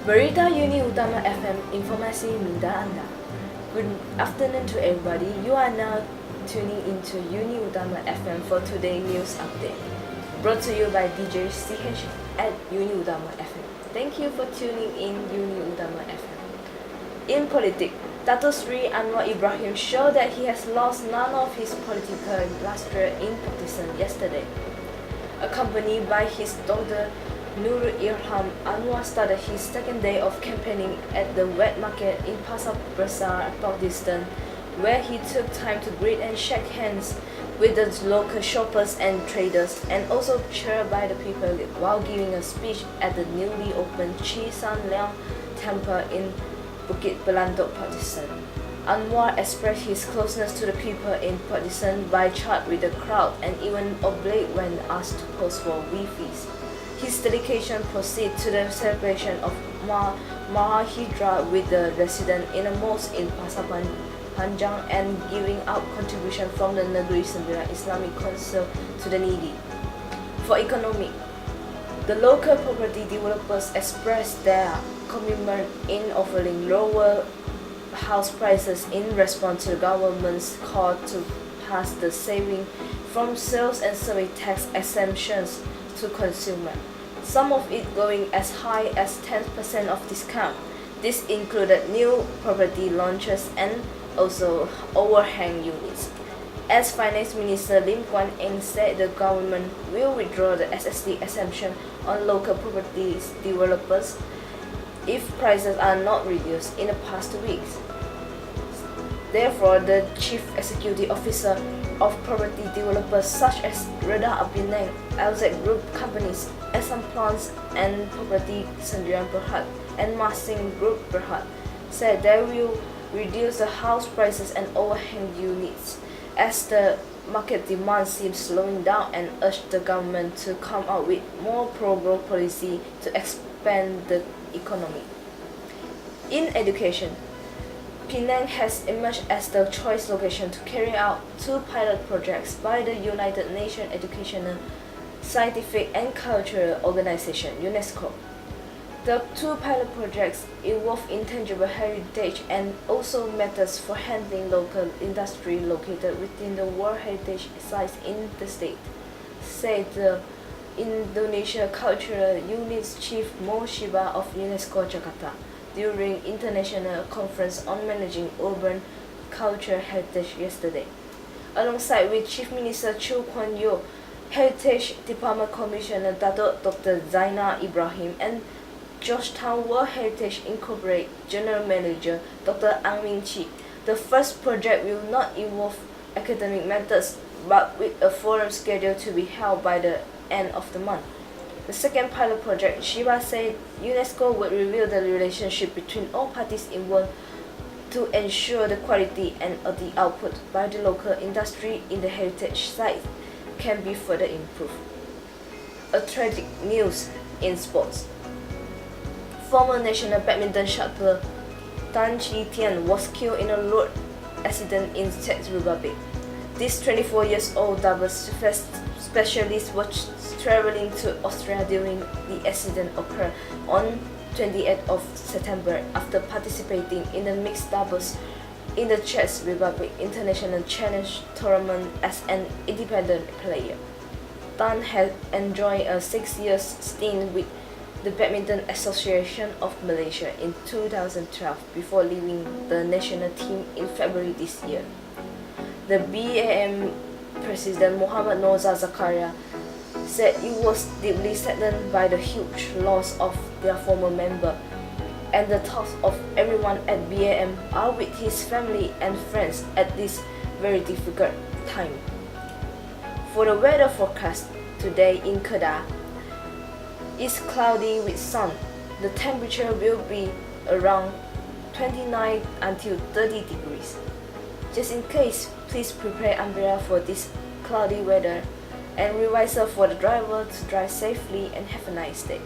Berita Uniutama FM Informasi Minda Anda. Good afternoon to everybody. You are now tuning into Uniutama FM for today's news update. Brought to you by DJ CH at Uniutama FM. Thank you for tuning in Uniutama FM. In politics, Dato Sri Anwar Ibrahim showed that he has lost none of his political luster in Pakistan yesterday. Accompanied by his daughter Nur Irham, Anwar started his second day of campaigning at the wet market in Pasar Besar, Pakistan, where he took time to greet and shake hands with the local shoppers and traders, and also cheered by the people while giving a speech at the newly opened Chi San Leong Temple in Bukit Belantok, Pakistan. Anwar expressed his closeness to the people in Pakistan by chat with the crowd and even obliged when asked to pose for Wi-Fi's. His delegation proceeded to the celebration of Mahahijra with the resident in a mosque in Pasar Panjang and giving out contribution from the Negeri Sembilan Islamic Council to the needy. For economy, the local property developers expressed their commitment in offering lower house prices in response to the government's call to pass the saving from sales and service tax exemptions to consumers, some of it going as high as 10% of discount. This included new property launches and also overhang units. As Finance Minister Lim Guan Eng said, the government will withdraw the SST exemption on local property developers if prices are not reduced in the past 2 weeks. Therefore, the Chief Executive Officer of property developers such as Reda Abinang, LZ Group companies, Assam Plants and Property Sendirian Berhad, and Masing Group Berhad, said they will reduce the house prices and overhang units as the market demand seems slowing down, and urged the government to come out with more pro-growth policy to expand the economy. In education, Penang has emerged as the choice location to carry out 2 pilot projects by the United Nations Educational, Scientific and Cultural Organization (UNESCO). The 2 pilot projects involve intangible heritage and also methods for handling local industry located within the World Heritage Sites in the state, said the Indonesia Cultural Unit's Chief Mo Shiba of UNESCO Jakarta during International Conference on Managing Urban Cultural Heritage yesterday. Alongside with Chief Minister Chu Kwan Yew, Heritage Department Commissioner Dato Dr. Zainal Ibrahim, and Georgetown World Heritage Incorporated General Manager Dr. Ang Min Chi, the first project will not involve academic methods but with a forum scheduled to be held by the end of the month. The second pilot project, Shiba said UNESCO would review the relationship between all parties involved to ensure the quality and the output by the local industry in the heritage site can be further improved. A tragic news in sports. Former national badminton shuttler Tan Chi Tian was killed in a road accident in Czech Republic. This 24-year-old doubles specialist was traveling to Austria during the accident occurred on 28th of September after participating in the mixed doubles in the Czech Republic International Challenge Tournament as an independent player. Tan had enjoyed a 6-year stint with the Badminton Association of Malaysia in 2012 before leaving the national team in February this year. The BAM President Muhammad Noza Zakaria said it was deeply saddened by the huge loss of their former member, and the thoughts of everyone at BAM are with his family and friends at this very difficult time. For the weather forecast today in Kedah, it's cloudy with sun. The temperature will be around 29 until 30 degrees. Just in case, please prepare umbrella for this cloudy weather and revisor for the driver to drive safely and have a nice day.